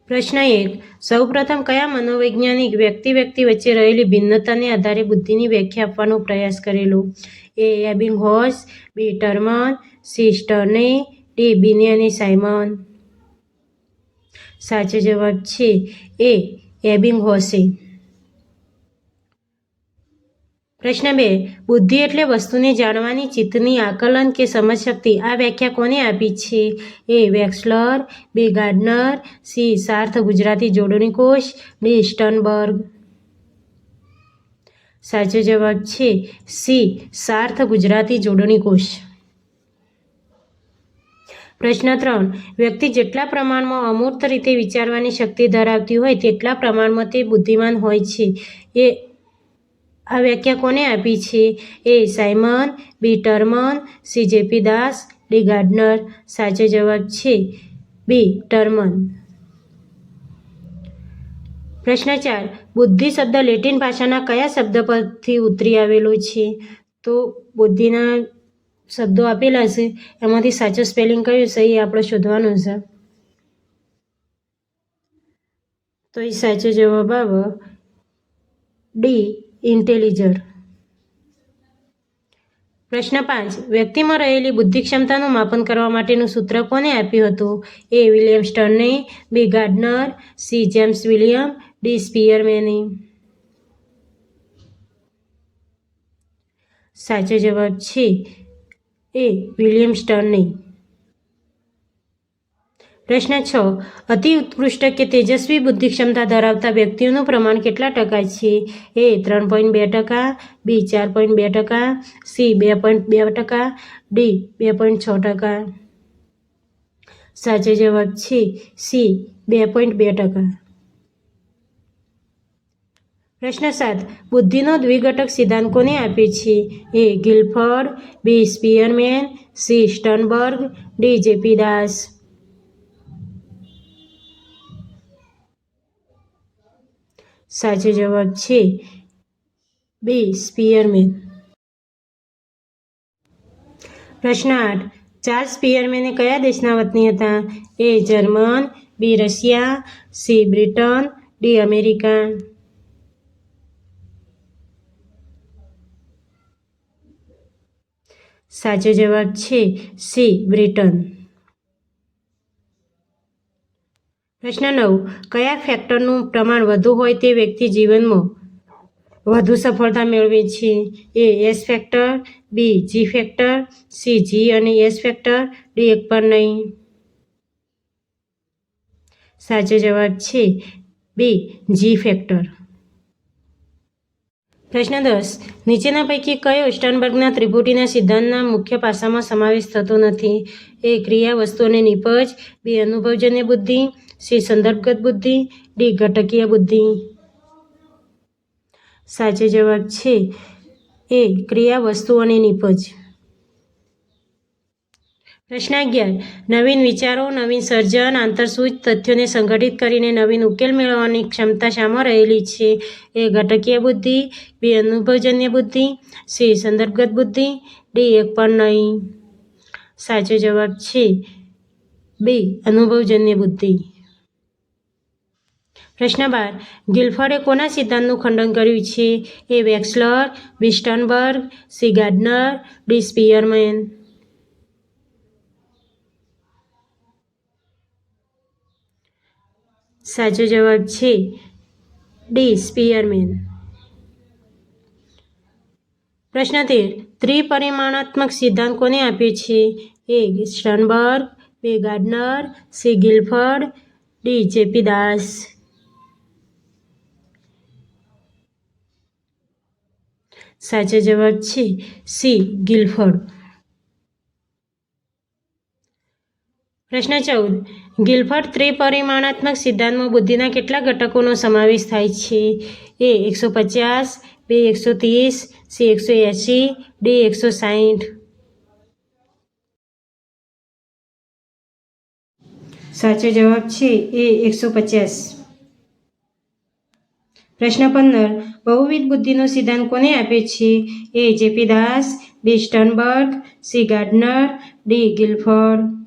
પ્રશ્ન 1. સૌપ્રથમ કયા મનોવૈજ્ઞાનિક વ્યક્તિ વચ્ચે રહેલી ભિન્નતાને આધારે બુદ્ધિની વ્યાખ્યા આપવાનો પ્રયાસ કરેલો? એ. એબિંગહોસ, બી. ટર્મન, સી. સ્ટર્ને, ડી. બિને અને સાયમન. સાચો જવાબ છે એ. એબિંગહોસે. પ્રશ્ન 2. બુદ્ધિ એટલે વસ્તુને જાણવાની ચિત્તની આકલન કે સમજશક્તિ. આ વ્યાખ્યા કોને આપી છે? A. Wechsler, B. Gardner, C. Sarth Gujarati જોડણી કોષ, ડી. સ્ટર્નબર્ગ. સાચો જવાબ છે સી. સાર્થ ગુજરાતી જોડણી કોષ. પ્રશ્ન 3. વ્યક્તિ જેટલા પ્રમાણમાં અમૂર્ત રીતે વિચારવાની શક્તિ ધરાવતી હોય તેટલા પ્રમાણમાં તે બુદ્ધિમાન હોય છે. એ આ વ્યાખ્યા કોને આપી છે? એ. સાયમન, બી. ટર્મન, સી. જેપી દાસ, ડી. ગાર્ડનર. સાચો જવાબ છે બી. ટર્મન. પ્રશ્ન 4. બુદ્ધિ શબ્દ લેટિન ભાષાના કયા શબ્દ પરથી ઉતરી આવેલો છે? તો બુદ્ધિના શબ્દો આપેલા છે એમાંથી સાચો સ્પેલિંગ કયું છે એ આપણે શોધવાનું છે. તો એ સાચો જવાબ આવે ડી. ઇન્ટેલિજર. પ્રશ્ન 5. વ્યક્તિમાં રહેલી બુદ્ધિ ક્ષમતાનું માપન કરવા માટેનું સૂત્ર કોને આપ્યું હતું? એ. વિલિયમ સ્ટર્ને, B. Gardner, C. James William, D. સ્પીયરમેને. સાચો જવાબ છે એ. વિલિયમ સ્ટર્ને. પ્રશ્ન 6. અતિ ઉત્કૃષ્ટ કે તેજસ્વી બુદ્ધિ ક્ષમતા ધરાવતા વ્યક્તિઓનું પ્રમાણ કેટલા ટકા છે? એ. 3.2%, બી. 4.2%, સી. 2.2%, ડી. 2.6%. સાચો જવાબ છે સી. 2.2%. પ્રશ્ન 7. બુદ્ધિનો દ્વિઘટક સિદ્ધાંત કોને આપ્યો છે? એ. ગિલફર્ડ, બી. સ્પીયરમેન, C. Sternberg, D. JP Das. સાચો જવાબ છે બી. સ્પીયરમેન. પ્રશ્ન 8. ચાર્લ્સ સ્પીયરમેન કયા દેશના વતની હતા? A. German, B. Russia, C. Britain, D. America. સાચો જવાબ છે સી. બ્રિટન. પ્રશ્ન 9. કયા ફેક્ટરનું પ્રમાણ વધુ હોય તે વ્યક્તિ જીવનમાં વધુ સફળતા મેળવે છે? એ. એસ ફેક્ટર, બી. જી ફેક્ટર, સી. જી અને એસ ફેક્ટર, ડી. એક પણ નહીં. સાચો જવાબ છે બી. જી ફેક્ટર. પ્રશ્ન 10. નીચેના પૈકી કયો સ્ટર્નબર્ગના ત્રિપુટીના સિદ્ધાંતના મુખ્ય પાસામાં સમાવેશ થતો નથી? એ. ક્રિયા વસ્તુ અને નિપજ, બી. અનુભવજન્ય બુદ્ધિ, સી. સંદર્ભગત બુદ્ધિ, ડી. ઘટકીય બુદ્ધિ. સાચો જવાબ છે એ. ક્રિયા વસ્તુ અને નિપજ. પ્રશ્ન 11. નવીન વિચારો, નવીન સર્જન, આંતરસૂઝ તથ્યોને સંગઠિત કરીને નવીન ઉકેલ મેળવવાની ક્ષમતા શામાં રહેલી છે? એ. ઘટકીય બુદ્ધિ, બી. અનુભવજન્ય બુદ્ધિ, સી. સંદર્ભગત બુદ્ધિ, ડી. એક પણ નહીં. સાચો જવાબ છે બી. અનુભવજન્ય બુદ્ધિ. પ્રશ્ન 12. ગિલફર્ડે કોના સિદ્ધાંતનું ખંડન કર્યું છે? A. Wechsler, B. Sternberg, C. Gardner, D. Spearman. સાચો જવાબ છે ડી. સ્પીયરમેન. પ્રશ્ન 13. ત્રિપરિમાણાત્મક સિદ્ધાંત કોને આપ્યો છે? A. Sternberg, B. Gardner, C. Guilford, D. JP Das. સાચો જવાબ છે સી. ગિલફર્ડ. પ્રશ્ન 14. ગિલફર્ડ ત્રિપરિમાણાત્મક સિદ્ધાંતમાં બુદ્ધિના કેટલા ઘટકોનો સમાવેશ થાય છે? એ. 150, બી. 130, સી. 180, ડી. 160. સાચો જવાબ છે એ. 150. પ્રશ્ન 15. બહુવિધ બુદ્ધિનો સિદ્ધાંત કોને આપ્યો છે? A. JP Das, B. Sternberg, C. Gardner, D. Guilford.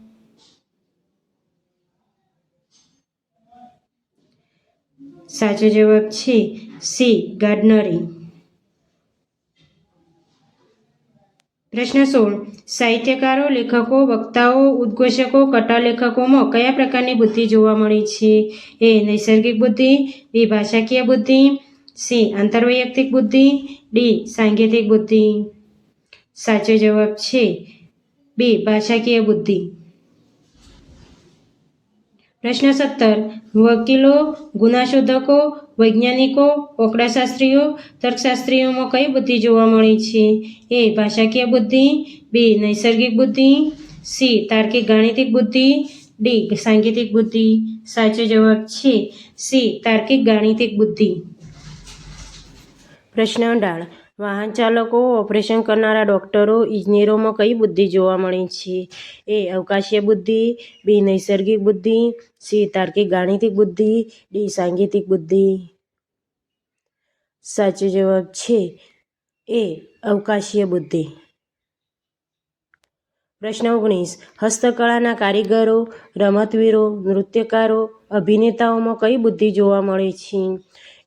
સાચો જવાબ છે સી ગાર્ડનરી. પ્રશ્ન 16. સાહિત્યકારો, લેખકો, વક્તાઓ, ઉદ્ઘોષકો, કટાલેખકોમાં કયા પ્રકારની બુદ્ધિ જોવા મળે છે? એ નૈસર્ગિક બુદ્ધિ, બી ભાષાકીય બુદ્ધિ, સી આંતરવૈયક્તિક બુદ્ધિ, ડી સાંકેતિક બુદ્ધિ. સાચો જવાબ છે બી ભાષાકીય બુદ્ધિ. પ્રશ્ન 17. વકીલો, ગુનાશોધકો, વૈજ્ઞાનિકો, ઓકળાશાસ્ત્રીઓ, તર્કશાસ્ત્રીઓમાં કઈ બુદ્ધિ જોવા મળે છે? એ ભાષાકીય બુદ્ધિ, બી નૈસર્ગિક બુદ્ધિ, સી તાર્કિક ગાણિતિક બુદ્ધિ, ડી સાંકેતિક બુદ્ધિ. સાચો જવાબ છે સી તાર્કિક ગાણિતિક બુદ્ધિ. પ્રશ્ન 18. વાહન ચાલકો, ઓપરેશન કરનારા ડોક્ટરો, ઇજનેરોમાં કઈ બુદ્ધિ જોવા મળે છે? એ અવકાશીય બુદ્ધિ, બી નૈસર્ગિક બુદ્ધિ, સી તાર્કિક ગાણિતિક બુદ્ધિ, ડી સાંકેતિક બુદ્ધિ. સાચો જવાબ છે એ અવકાશીય બુદ્ધિ. પ્રશ્ન 19. હસ્તકળાના કારીગરો, રમતવીરો, નૃત્યકારો, અભિનેતાઓમાં કઈ બુદ્ધિ જોવા મળે છે?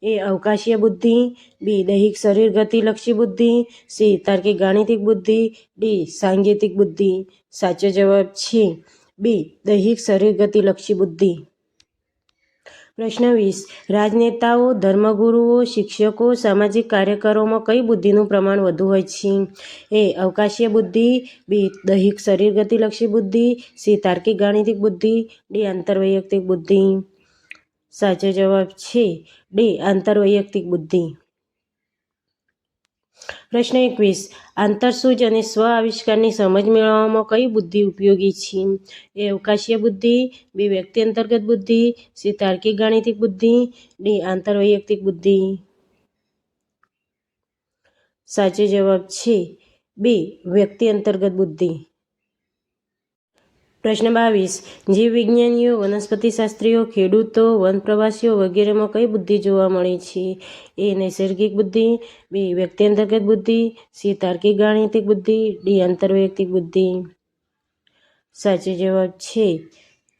એ અવકાશીય બુદ્ધિ, બી દૈહિક શરીર ગતિલક્ષી બુદ્ધિ, સી તાર્કિક ગાણિતિક બુદ્ધિ, ડી સાંકેતિક બુદ્ધિ. સાચો જવાબ છે બી દૈહિક શરીર ગતિલક્ષી બુદ્ધિ. પ્રશ્ન 20. રાજનેતાઓ, ધર્મગુરુઓ, શિક્ષકો, સામાજિક કાર્યકરોમાં કઈ બુદ્ધિનું પ્રમાણ વધુ હોય છે? એ અવકાશીય બુદ્ધિ, બી દૈહિક શરીર ગતિલક્ષી બુદ્ધિ, સી તાર્કિક ગાણિતિક બુદ્ધિ, ડી આંતરવૈયક્તિક બુદ્ધિ. સાચો જવાબ છે ડી આંતરવૈયક્તિક બુદ્ધિ. પ્રશ્ન 21. આંતરસૂઝ અને સ્વ આવિષ્કારની સમજ મેળવવામાં કઈ બુદ્ધિ ઉપયોગી છે? એ અવકાશીય બુદ્ધિ, બી વ્યક્તિ અંતર્ગત બુદ્ધિ, સી તાર્કિક ગાણિતિક બુદ્ધિ, ડી આંતરવૈયક્તિક બુદ્ધિ. સાચો જવાબ છે બી વ્યક્તિ અંતર્ગત બુદ્ધિ. પ્રશ્ન 22. જીવવિજ્ઞાનીઓ, વનસ્પતિશાસ્ત્રીઓ, ખેડૂતો, વનપ્રવાસીઓ વગેરેમાં કઈ બુદ્ધિ જોવા મળે છે? એ નૈસર્ગિક બુદ્ધિ, બી વ્યક્તિ અંતર્ગત બુદ્ધિ, સી તાર્કિક ગાણિતિક બુદ્ધિ, ડી આંતરવૈયક્તિક બુદ્ધિ. સાચો જવાબ છે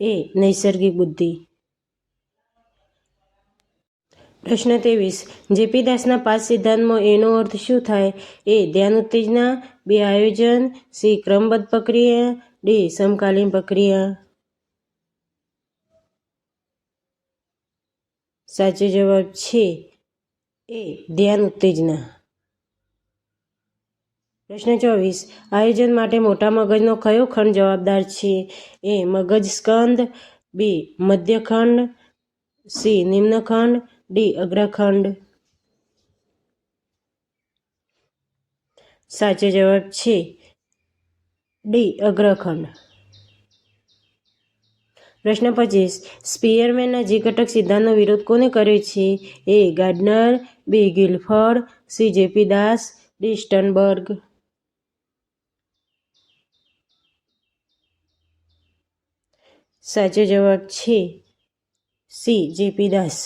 એ નૈસર્ગિક બુદ્ધિ. પ્રશ્ન 23. જેપી દાસના 5 સિદ્ધાંતમાં એનો અર્થ શું થાય? એ ધ્યાન ઉત્તેજના, બી આયોજન, સી ક્રમબદ્ધ પ્રક્રિયા, ડી સમકાલીન પ્રક્રિયા. સાચો જવાબ છે એ ધ્યાન ઉત્તેજના. પ્રશ્ન 24. આયોજન માટે મોટા મગજનો કયો ખંડ જવાબદાર છે? એ મગજ સ્કંદ, બી મધ્યખંડ, સી નિમ્નખંડ, ડી અગ્રખંડ. સાચો જવાબ છે ડી અગ્રખંડ. પ્રશ્ન 25. સ્પીયરમેનના જી ઘટક સિદ્ધાંતનો વિરોધ કોને કર્યો છે? એ ગાર્ડનર, બી ગિલફર્ડ, સી જેપી દાસ, ડી સ્ટર્નબર્ગ. સાચો જવાબ છે સી જેપી દાસ.